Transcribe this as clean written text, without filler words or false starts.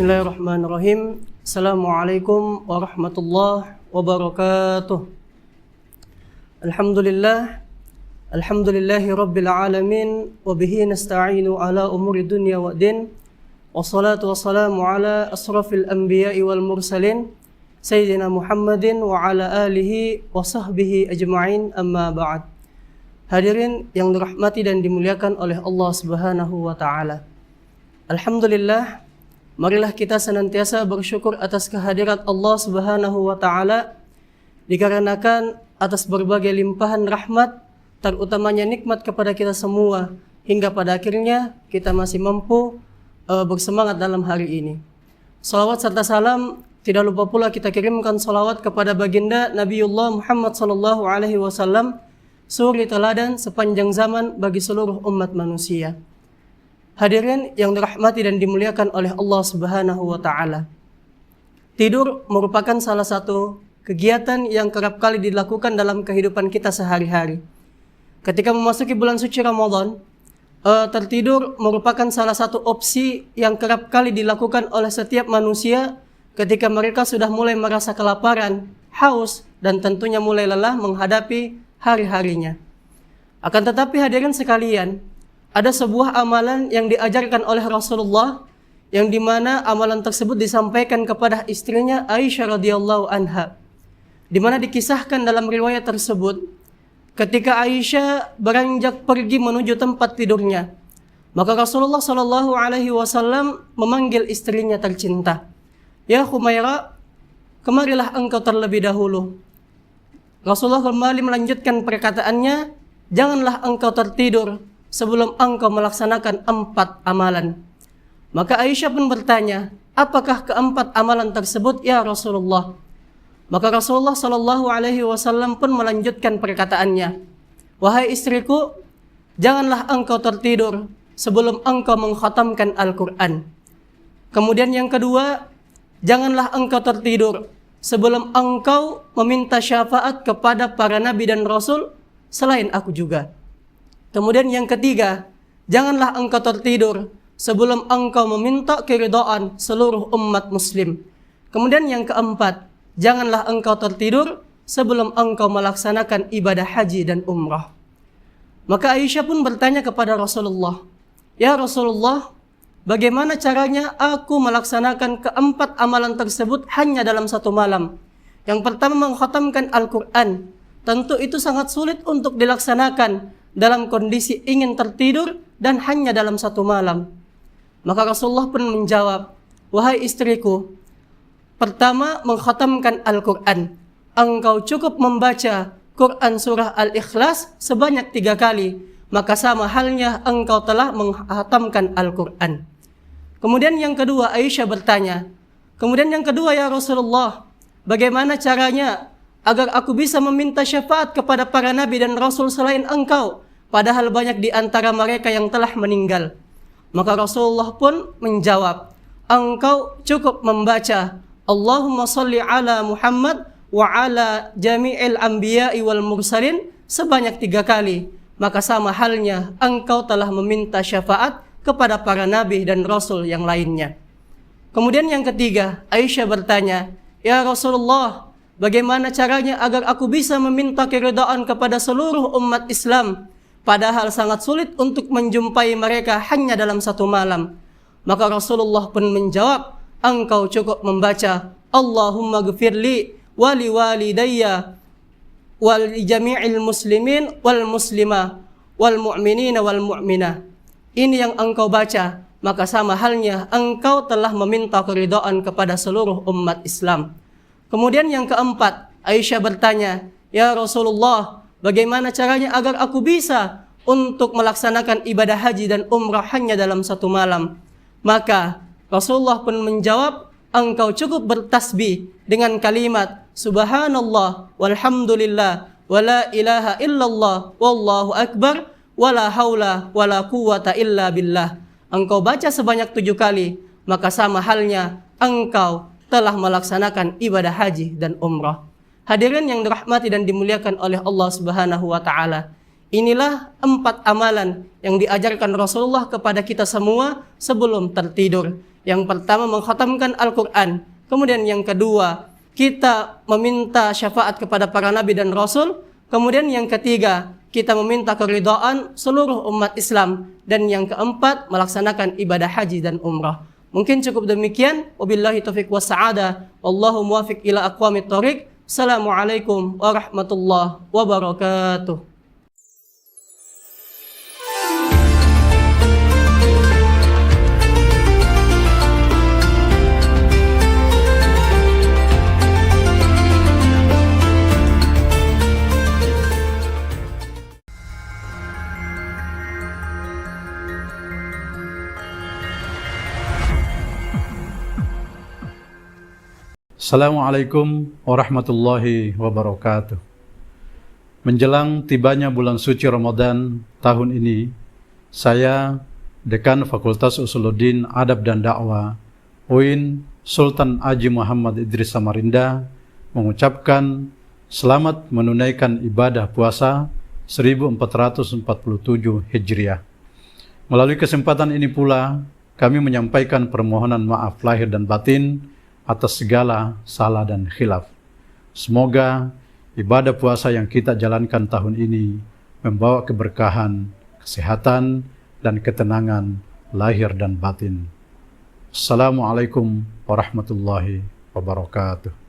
Bismillahirrahmanirrahim. Assalamualaikum warahmatullahi wabarakatuh. Alhamdulillahi rabbil alamin. Wabihi nasta'inu ala umuri dunya wa din. Wassalatu wassalamu ala asrafil anbiya'i wal mursalin Sayyidina Muhammadin wa ala alihi wa sahbihi ajma'in, amma ba'd. Hadirin yang dirahmati dan dimuliakan oleh Allah Subhanahu wa ta'ala. Alhamdulillah, marilah kita senantiasa bersyukur atas kehadirat Allah Subhanahu wa ta'ala, dikarenakan atas berbagai limpahan rahmat, terutamanya nikmat kepada kita semua, hingga pada akhirnya kita masih mampu bersemangat dalam hari ini. Salawat serta salam tidak lupa pula kita kirimkan salawat kepada baginda Nabiullah Muhammad sallallahu alaihi wasallam, suri teladan sepanjang zaman bagi seluruh umat manusia. Hadirin yang dirahmati dan dimuliakan oleh Allah Subhanahu wa ta'ala. Tidur merupakan salah satu kegiatan yang kerap kali dilakukan dalam kehidupan kita sehari-hari. Ketika memasuki bulan suci Ramadan, tertidur merupakan salah satu opsi yang kerap kali dilakukan oleh setiap manusia ketika mereka sudah mulai merasa kelaparan, haus, dan tentunya mulai lelah menghadapi hari-harinya. Akan tetapi hadirin sekalian, ada sebuah amalan yang diajarkan oleh Rasulullah, yang dimana amalan tersebut disampaikan kepada istrinya Aisyah radhiyallahu anha, dimana dikisahkan dalam riwayat tersebut, ketika Aisyah beranjak pergi menuju tempat tidurnya, maka Rasulullah sallallahu alaihi wasallam memanggil istrinya tercinta, "Ya Humaira, kemarilah engkau terlebih dahulu." Rasulullah kembali melanjutkan perkataannya, "Janganlah engkau tertidur sebelum engkau melaksanakan 4 amalan." Maka Aisyah pun bertanya, "Apakah keempat amalan tersebut ya Rasulullah?" Maka Rasulullah sallallahu alaihi wasallam pun melanjutkan perkataannya, "Wahai istriku, janganlah engkau tertidur sebelum engkau mengkhatamkan Al-Quran. Kemudian yang kedua, janganlah engkau tertidur sebelum engkau meminta syafaat kepada para nabi dan rasul selain aku juga. Kemudian yang ketiga, janganlah engkau tertidur sebelum engkau meminta keridhaan seluruh umat muslim. Kemudian yang keempat, janganlah engkau tertidur sebelum engkau melaksanakan ibadah haji dan umrah." Maka Aisyah pun bertanya kepada Rasulullah, "Ya Rasulullah, bagaimana caranya aku melaksanakan keempat amalan tersebut hanya dalam satu malam? Yang pertama, mengkhatamkan Al-Quran. Tentu itu sangat sulit untuk dilaksanakan dalam kondisi ingin tertidur dan hanya dalam satu malam." Maka Rasulullah pun menjawab, "Wahai istriku, pertama mengkhatamkan Al-Quran. Engkau cukup membaca Quran surah Al-Ikhlas sebanyak 3 kali, maka sama halnya engkau telah mengkhatamkan Al-Quran." Kemudian yang kedua, Aisyah bertanya, "Kemudian yang kedua ya Rasulullah, bagaimana caranya agar aku bisa meminta syafaat kepada para nabi dan rasul selain engkau, padahal banyak di antara mereka yang telah meninggal?" Maka Rasulullah pun menjawab, "Engkau cukup membaca Allahumma salli ala Muhammad wa ala jami'il anbiya'i wal mursalin sebanyak 3 kali, maka sama halnya engkau telah meminta syafaat kepada para nabi dan rasul yang lainnya." Kemudian yang ketiga, Aisyah bertanya, "Ya Rasulullah, bagaimana caranya agar aku bisa meminta keridhaan kepada seluruh umat Islam, padahal sangat sulit untuk menjumpai mereka hanya dalam satu malam?" Maka Rasulullah pun menjawab, "Engkau cukup membaca Allahumma ghfirli wa liwalidayya wa li jami'il muslimin wal muslimah wal mu'minina wal mu'minah." Ini yang engkau baca, maka sama halnya engkau telah meminta keridhaan kepada seluruh umat Islam. Kemudian yang keempat, Aisyah bertanya, "Ya Rasulullah, bagaimana caranya agar aku bisa untuk melaksanakan ibadah haji dan umrah hanya dalam satu malam?" Maka Rasulullah pun menjawab, "Engkau cukup bertasbih dengan kalimat Subhanallah walhamdulillah wa la ilaha illallah wallahu akbar wa la haula wa la quwata illa billah." Engkau baca sebanyak 7 kali, maka sama halnya engkau telah melaksanakan ibadah haji dan umrah. Hadirin yang dirahmati dan dimuliakan oleh Allah Subhanahu wa ta'ala, inilah 4 amalan yang diajarkan Rasulullah kepada kita semua sebelum tertidur. Yang pertama mengkhatamkan Al-Quran. Kemudian yang kedua, kita meminta syafaat kepada para nabi dan rasul. Kemudian yang ketiga, kita meminta keridhaan seluruh umat Islam. Dan yang keempat, melaksanakan ibadah haji dan umrah. Mungkin cukup demikian. Wabillahi taufiq wassa'adah. Wallahu muwafiq ila aqwamit thoriq. Assalamualaikum warahmatullahi wabarakatuh. Assalamualaikum warahmatullahi wabarakatuh. Menjelang tibanya bulan suci Ramadan tahun ini, saya, Dekan Fakultas Usuluddin Adab dan Dakwah, UIN Sultan Haji Muhammad Idris Samarinda, mengucapkan selamat menunaikan ibadah puasa 1447 Hijriah. Melalui kesempatan ini pula, kami menyampaikan permohonan maaf lahir dan batin atas segala salah dan khilaf. Semoga ibadah puasa yang kita jalankan tahun ini membawa keberkahan, kesehatan, dan ketenangan lahir dan batin. Assalamualaikum warahmatullahi wabarakatuh.